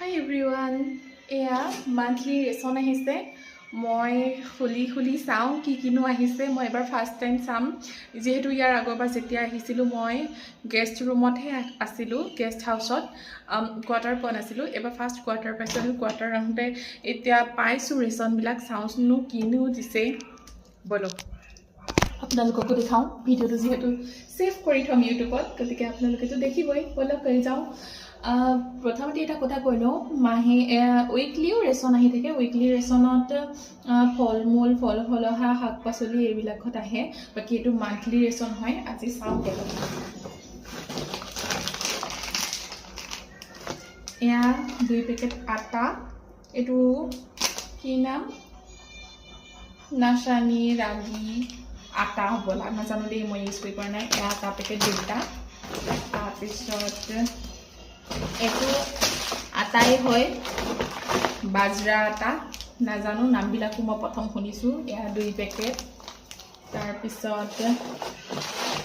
Hi everyone, এয়া monthly ration আহিছে মই খুলি চাওঁ কি কিনো আহিছে মই এবাৰ ফাৰ্স্ট টাইম চাম যেহেতু ইয়াৰ আগৰবাৰ যেতিয়া আহিছিলোঁ মই গেষ্ট ৰুমতহে আছিলোঁ গেষ্ট হাউচত কোৱাৰ্টাৰ পোৱা নাছিলোঁ এবাৰ ফাৰ্স্ট কোৱাৰ্টাৰ পাইছিলোঁ কোৱাৰ্টাৰ আহোঁতে এতিয়া পাইছোঁ ৰেচনবিলাক চাওঁচোনো কিনো দিছে বলক আপোনালোককো দেখাওঁ ভিডিঅ'টো যিহেতু সেভ কৰি থম ইউটিউবত গতিকে আপোনালোকেতো দেখিবই বলক কৰি যাওঁ প্ৰথমতে এটা কথা কৈ লওঁ মাহে উইকলিও ৰেচন আহি থাকে উইকলি ৰেচনত ফল মূল ফল ফলহা শাক পাচলি এইবিলাকত আহে বাকী এইটো মান্থলি ৰেচন হয় আজি চাওঁ বলক এয়া 2 পেকেট আটা এইটো কি নাম নাশানি ৰাগী আটা হ'বলা নাজানো দেই মই ইউজ কৰি কৰা নাই এয়া আটা পেকেট দুটা তাৰপিছত এইটো আটাই হয় বাজৰা আটা নাজানো নামবিলাকো মই প্ৰথম শুনিছোঁ এয়া 2 পেকেট তাৰপিছত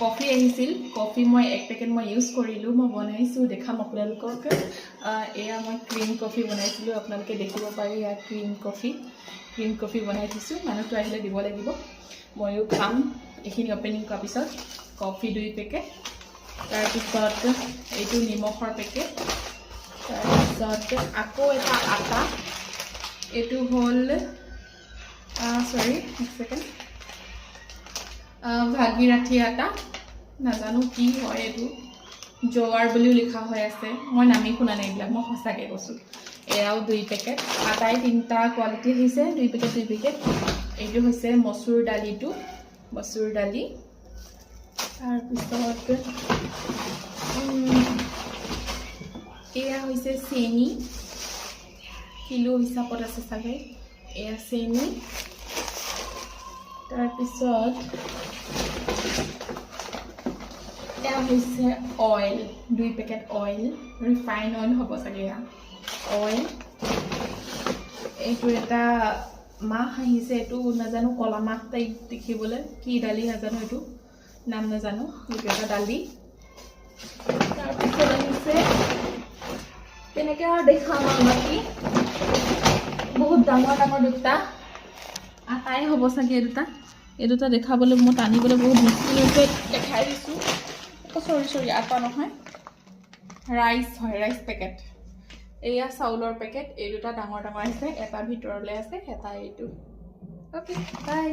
কফি আহিছিল কফি মই 1 পেকেট মই ইউজ কৰিলোঁ মই বনাইছোঁ দেখাম আপোনালোকক এয়া মই ক্ৰীম কফি বনাইছিলোঁ আপোনালোকে দেখিব পাৰে এয়া ক্ৰীম কফি বনাই থৈছোঁ মানুহটো আহিলে দিব লাগিব ময়ো খাম এইখিনি অপেনিং কৰাৰ পিছত কফি 2 পেকেট তাৰপিছত এইটো নিমখৰ পেকেট তাৰপিছত আকৌ এটা আটা এইটো হ'ল সৰি এক সেকেন্ড ভাগীৰথী আটা নাজানো কি হয় এইটো জোৱাৰ বুলিও লিখা হৈ আছে মই নামি শুনা নাই এইবিলাক মই সঁচাকৈ কৈছোঁ এয়াও 2 পেকেট আটাই 3টা কোৱালিটি আহিছে 2 পেকেট এইটো হৈছে মচুৰ দালিটো মচুৰ দালি তাৰপিছত এয়া হৈছে চেনি কিলো হিচাপত আছে চাগে এয়া চেনি তাৰপিছত এয়া হৈছে oil 2 packet oil refine oil হ'ব চাগে এয়া অইল এইটো এটা মাহ আহিছে এইটো নাজানো কলা মাহ টাইপ দেখিবলৈ কি দালি নাজানো এইটো নাম নাজানো এইটো এটা দালি তাৰপিছত আহিছে তেনেকৈ আৰু দেখাম বাকী বহুত ডাঙৰ দুটা আটাই হ'ব চাগে এই দুটা দেখাবলৈ মই টানিবলৈ বহুত মুস্কিল হৈছে দেখাই দিছোঁ সৰি আটা নহয় ৰাইচ হয় ৰাইচ পেকেট এয়া চাউলৰ পেকেট এই দুটা ডাঙৰ আছে এটা ভিতৰলৈ আছে এটা এইটো অ'কে বাই